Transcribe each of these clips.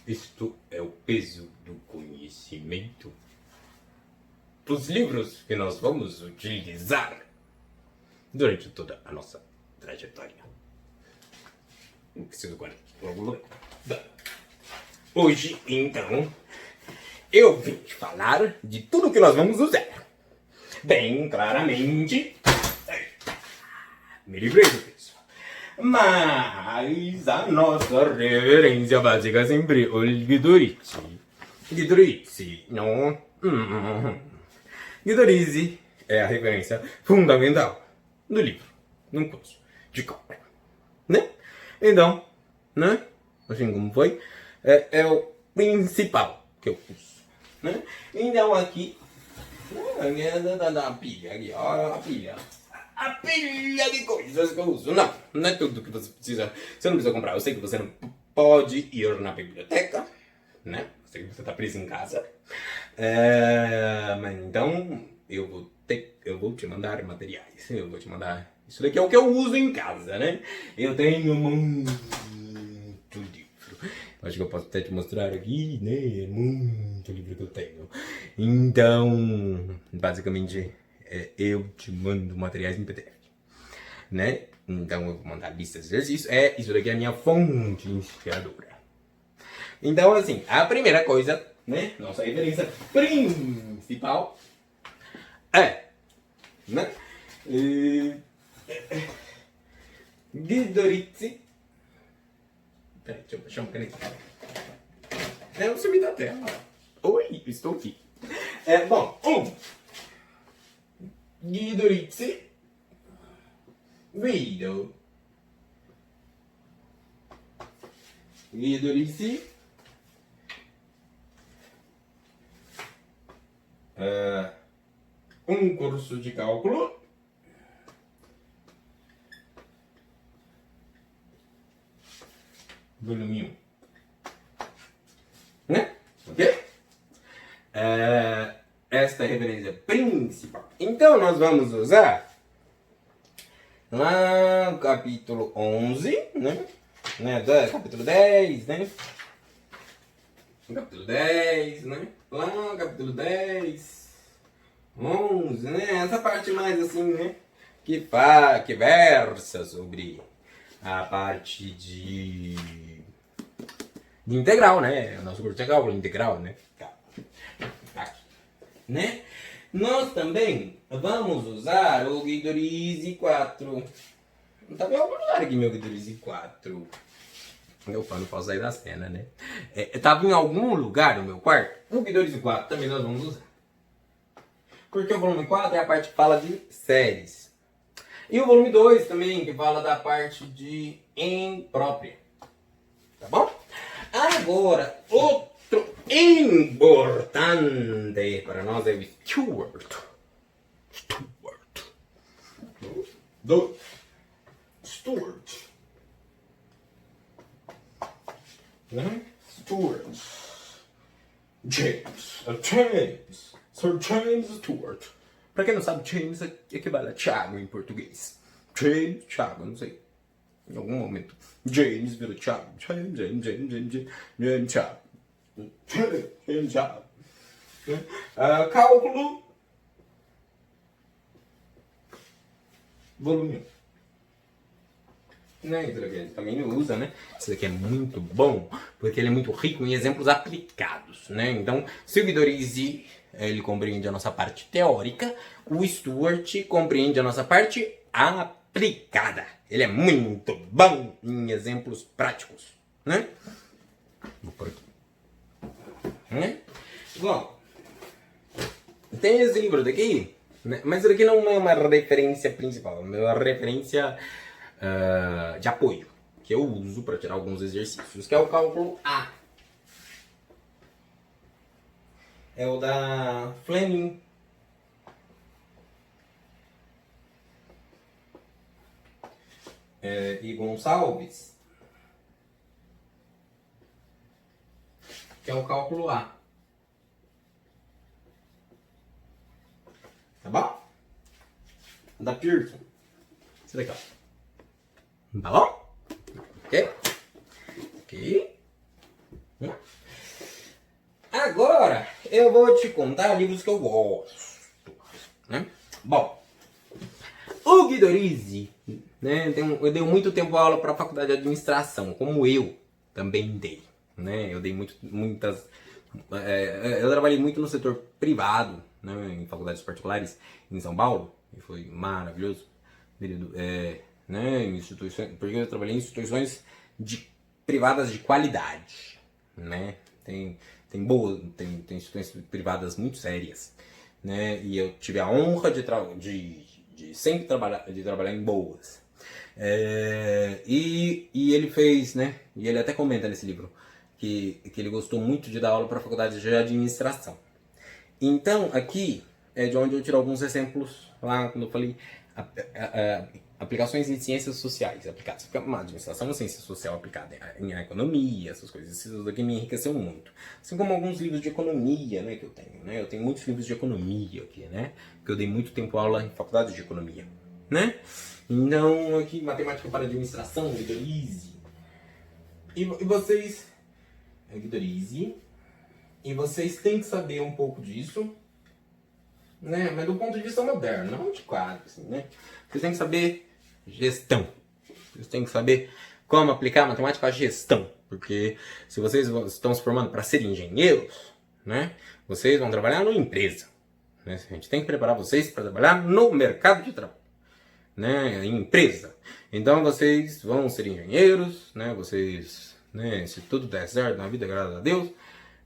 Isto é o peso do conhecimento dos livros que nós vamos utilizar durante toda a nossa trajetória. Não preciso guardar aqui. Hoje, então, eu vim te falar de tudo que nós vamos usar. Bem claramente. Me livrei do peso. Mas a nossa referência básica é sempre o Guidorizi. Guidorizi, não? Guidorizi é a referência fundamental do livro, num curso de cálculo, né? Então, né? Assim como foi, é o principal que eu uso, né? Então aqui, a pilha aqui, ó, a pilha de coisas que eu uso. Não é tudo que você precisa. Você não precisa comprar. Eu sei que você não pode ir na biblioteca, né? Eu sei que você está preso em casa. Mas então eu vou te mandar materiais. Eu vou te mandar. Isso daqui é o que eu uso em casa, né? Eu tenho muito livro. Acho que eu posso até te mostrar aqui, né? É muito livro que eu tenho. Então, basicamente, eu te mando materiais em PDF, né? Então eu vou mandar listas de exercícios. Isso daqui é a minha fonte inspiradora. Então, assim, a primeira coisa, né? Nossa referência principal né? Guidorizi. Peraí, deixa eu puxar um caneta. Eu sumi da tela. Oi, estou aqui. Bom, Guidorizi. Guidorizi. Um curso de cálculo. Volume 1. Né? Ok? Esta é a referência principal. Então nós vamos usar lá no capítulo 11, né? Capítulo 10, né? Capítulo 10, né? Lá no capítulo 10, 11, né? Essa parte mais assim, né? Que versa sobre a parte de integral, né? O nosso curso de cálculo integral, né? Aqui, né? Nós também vamos usar o Guidorizi 4. Não tá em algum lugar aqui meu Guidorizi 4. Opa, não posso sair da cena, né? Tava em algum lugar no meu quarto. O Guidorizi 4 também nós vamos usar. Porque o volume 4 é a parte que fala de séries. E o volume 2 também, que fala da parte de imprópria. Tá bom? Agora, outro importante para nós é o Stewart. Stewart. Né? Stewart. Sir James Stewart. Pra quem não sabe, James equivale a Thiago em português. Thiago, não sei. Em algum momento, James virou Thiago. James, Thiago. James, Thiago. Cálculo. Volume 1. Né? Isso daqui a gente também usa, né? Isso daqui é muito bom, porque ele é muito rico em exemplos aplicados, né? Então, se o Guidorizi, ele compreende a nossa parte teórica, o Stewart compreende a nossa parte aplicada. Ele é muito bom em exemplos práticos, né? Vou por aqui. Né? Bom, tem esse livro daqui, né? Mas isso daqui não é uma referência principal, é uma referência de apoio, que eu uso para tirar alguns exercícios, que é o cálculo A. É o da Fleming. E Gonçalves, que é o cálculo A. Tá bom? Da Pearson. Isso daqui, ó. Tá bom? Ok? Aqui. Agora eu vou te contar livros que eu gosto, né? Bom, o Guido Risi, né, eu dei muito tempo aula para a faculdade de administração, como eu também dei, né? Eu dei muitas... eu trabalhei muito no setor privado, né, em faculdades particulares em São Paulo, e foi maravilhoso. Né, em instituições, porque eu trabalhei em instituições privadas de qualidade, né? Tem instituições privadas muito sérias, né? E eu tive a honra de sempre trabalhar em boas. E ele fez, né? E ele até comenta nesse livro que ele gostou muito de dar aula para a faculdade de administração. Então, aqui é de onde eu tiro alguns exemplos lá quando eu falei aplicações em ciências sociais aplicadas. Porque uma administração é uma ciência social aplicada em economia, essas coisas. Isso daqui me enriqueceu muito. Assim como alguns livros de economia, né, que eu tenho. Né? Eu tenho muitos livros de economia aqui, né? Porque eu dei muito tempo aula em faculdade de economia, né? Então, aqui, matemática para administração, Guido Risi. E vocês... Guido Risi. E vocês têm que saber um pouco disso, né? Mas do ponto de vista moderno, não de quadro, assim, né? Vocês têm que saber gestão. Vocês têm que saber como aplicar matemática à gestão. Porque se vocês estão se formando para ser engenheiros, né? Vocês vão trabalhar numa empresa. Né? A gente tem que preparar vocês para trabalhar no mercado de trabalho, né? Em empresa. Então vocês vão ser engenheiros, né? Vocês, né? Se tudo der certo na vida, graças a Deus,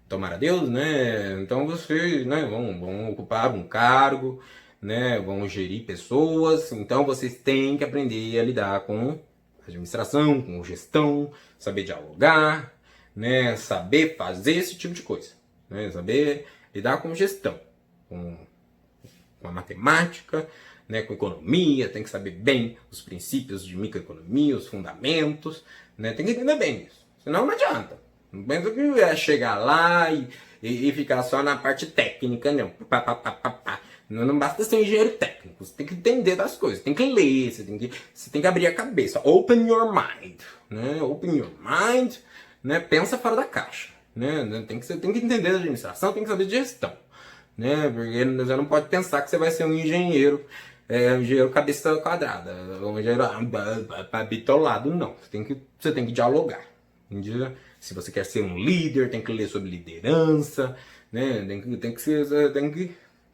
tomara a Deus, né? Então vocês, né, vão ocupar um cargo, né? Vão gerir pessoas. Então vocês têm que aprender a lidar com administração, com gestão, saber dialogar, né? Saber fazer esse tipo de coisa, né? Saber lidar com gestão, com a matemática, né? Com economia. Tem que saber bem os princípios de microeconomia, os fundamentos, né? Tem que entender bem isso. Senão não adianta. Não pensa que é chegar lá e ficar só na parte técnica, não. Não basta ser um engenheiro técnico. Você tem que entender das coisas, tem que ler, você tem que abrir a cabeça. Open your mind, né? Open your mind, né? Pensa fora da caixa, né? Você tem que entender da administração, tem que saber de gestão, né? Porque você não pode pensar que você vai ser um engenheiro, um engenheiro cabeça quadrada, um engenheiro bitolado, não. Você tem que dialogar. Entendeu? Se você quer ser um líder, tem que ler sobre liderança, né?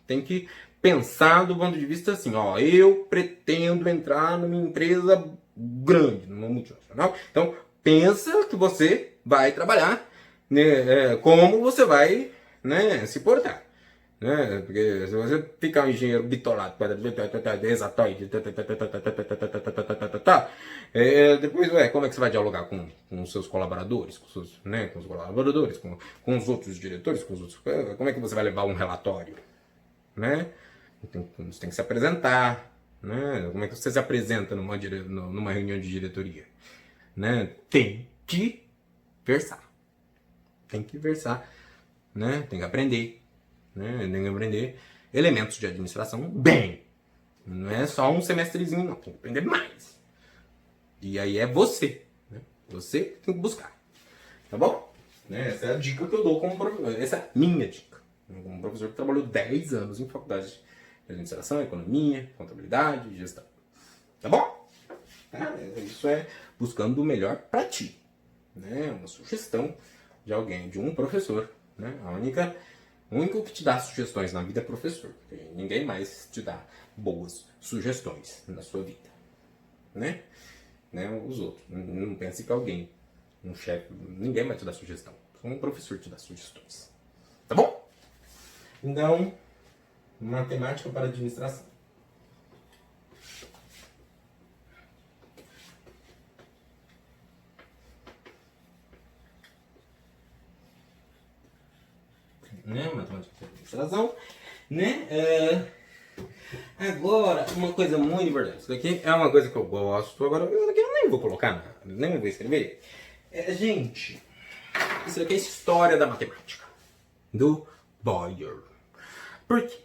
Tem que pensar do ponto de vista assim, ó, eu pretendo entrar numa empresa grande, numa multinacional. Então, pensa que você vai trabalhar, né? Como você vai, né, se portar. Né? Porque se você ficar um engenheiro bitolado, exatoide, depois, como é que você vai dialogar com os seus colaboradores, né, com os colaboradores, com os outros diretores, como é que você vai levar um relatório, né? Você tem que se apresentar, né? Como é que você se apresenta numa reunião de diretoria, né? Tem que versar, né? Tem que aprender. Né? Tem que aprender elementos de administração bem. Não é só um semestrezinho, não. Tem que aprender mais. E aí é você. Né? Você tem que buscar. Tá bom? Né? Essa é a dica que eu dou como professor. Essa é a minha dica. Como professor que trabalhou 10 anos em faculdade de administração, economia, contabilidade e gestão. Tá bom? Isso é buscando o melhor para ti. Né? Uma sugestão de alguém, de um professor. Né? O único que te dá sugestões na vida é professor. Porque ninguém mais te dá boas sugestões na sua vida. Né? Os outros. Não pense que alguém, um chefe, ninguém vai te dar sugestão. Só um professor te dá sugestões. Tá bom? Então, matemática para administração. Né? Matemática para administração. Né? Agora, uma coisa muito importante. Isso daqui é uma coisa que eu gosto. Agora, isso daqui eu nem vou colocar, nem vou escrever. Gente, isso daqui é história da matemática. Do Boyer. Por quê?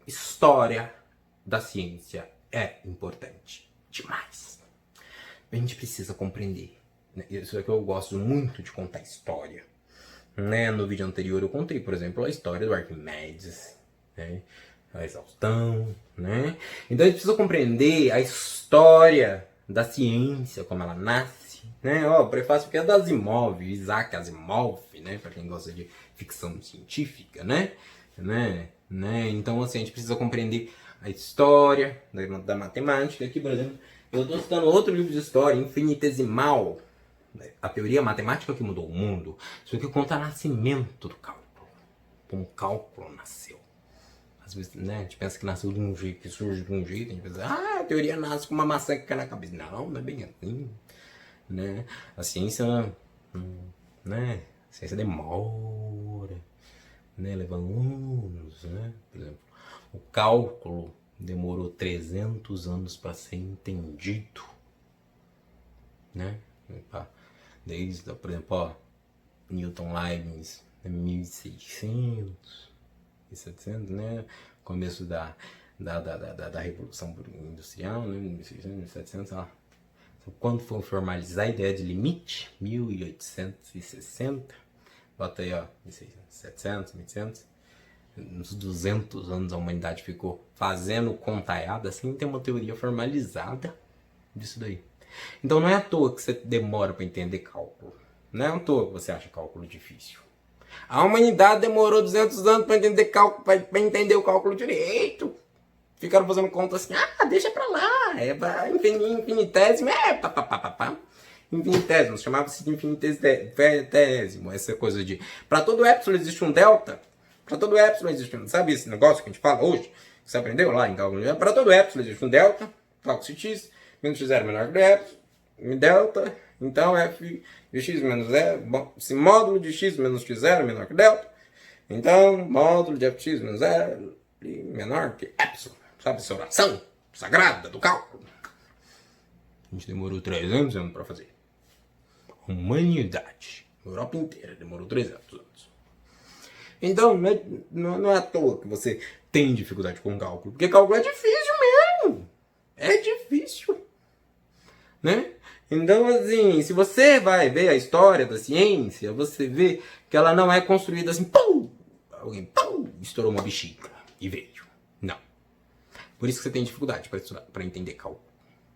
História da ciência é importante demais. A gente precisa compreender. Né? Isso daqui eu gosto muito de contar história. Né? No vídeo anterior eu contei, por exemplo, a história do Arquimedes, né? A exaustão, né? Então a gente precisa compreender a história da ciência, como ela nasce, né? Ó, o prefácio aqui é do Asimov, Isaac Asimov, né? Para quem gosta de ficção científica, né? Então, assim, a gente precisa compreender a história da matemática. Aqui, por exemplo, eu estou citando outro livro de história, Infinitesimal, a teoria matemática que mudou o mundo. Isso aqui conta o nascimento do cálculo. Como o cálculo nasceu. Às vezes, né, a gente pensa que nasceu de um jeito, que surge de um jeito, a gente pensa, a teoria nasce com uma maçã que cai na cabeça. Não é bem assim, né? A ciência, né, a ciência demora, né, leva anos, né? Por exemplo, o cálculo demorou 300 anos para ser entendido, né? Desde, por exemplo, ó, Newton Leibniz, 1600... 1700, né? Começo da Revolução Industrial, né? 1600, 1700, ó. Quando foi formalizar a ideia de limite? 1860. Bota aí, ó, 1600, 700, 1800. Uns 200 anos a humanidade ficou fazendo contaiada sem ter uma teoria formalizada disso daí. Então não é à toa que você demora para entender cálculo. Não é à toa que você acha cálculo difícil. A humanidade demorou 200 anos para entender cálculo, para entender o cálculo direito. Ficaram fazendo conta assim, deixa pra lá, é infinitésimo, infinitésimo, chamava-se de infinitésimo, essa coisa de, para todo epsilon existe um delta, para todo epsilon existe um, sabe esse negócio que a gente fala hoje, que você aprendeu lá em cálculo, para todo epsilon existe um delta, cálculo x, menos x0 menor que epsilon, delta, então f de x menos 0, bom, se módulo de x menos x0 menor que delta, então módulo de fx menos 0 menor que epsilon. Sabe essa oração sagrada do cálculo? A gente demorou 300 anos para fazer. A humanidade, a Europa inteira, demorou 300 anos. Então, não é à toa que você tem dificuldade com cálculo, porque cálculo é difícil mesmo. É difícil. Né? Então, assim, se você vai ver a história da ciência, você vê que ela não é construída assim, pum! Alguém, pum! Estourou uma bexiga e veio. Não. Por isso que você tem dificuldade para estudar, para entender cálculo,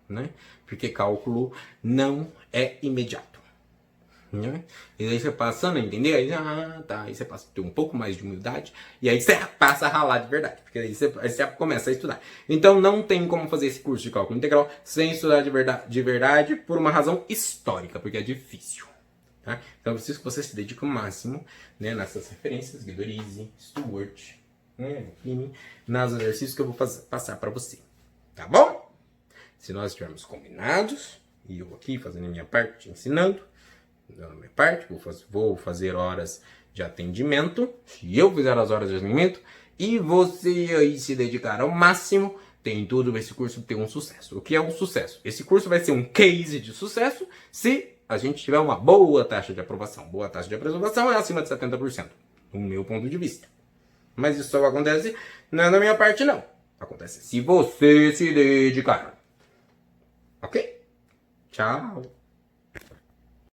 né? Porque cálculo não é imediato, né? E aí você passando a entender, aí, aí você passa a ter um pouco mais de humildade, e aí você passa a ralar de verdade, porque aí você começa a estudar. Então não tem como fazer esse curso de cálculo integral sem estudar de verdade por uma razão histórica, porque é difícil. Tá? Então eu preciso que você se dedique o máximo, né, nessas referências, Guidorizzi, Stuart, enfim, nos exercícios que eu vou passar para você. Tá bom? Se nós estivermos combinados, e eu aqui fazendo a minha parte, ensinando, dando a minha parte, vou fazer horas de atendimento. Se eu fizer as horas de atendimento e você aí se dedicar ao máximo, tem tudo para esse curso ter um sucesso. O que é um sucesso? Esse curso vai ser um case de sucesso se a gente tiver uma boa taxa de aprovação. Boa taxa de aprovação é acima de 70%, do meu ponto de vista. Mas isso só acontece não é da minha parte, não. Acontece se você se dedicar. Ok? Tchau.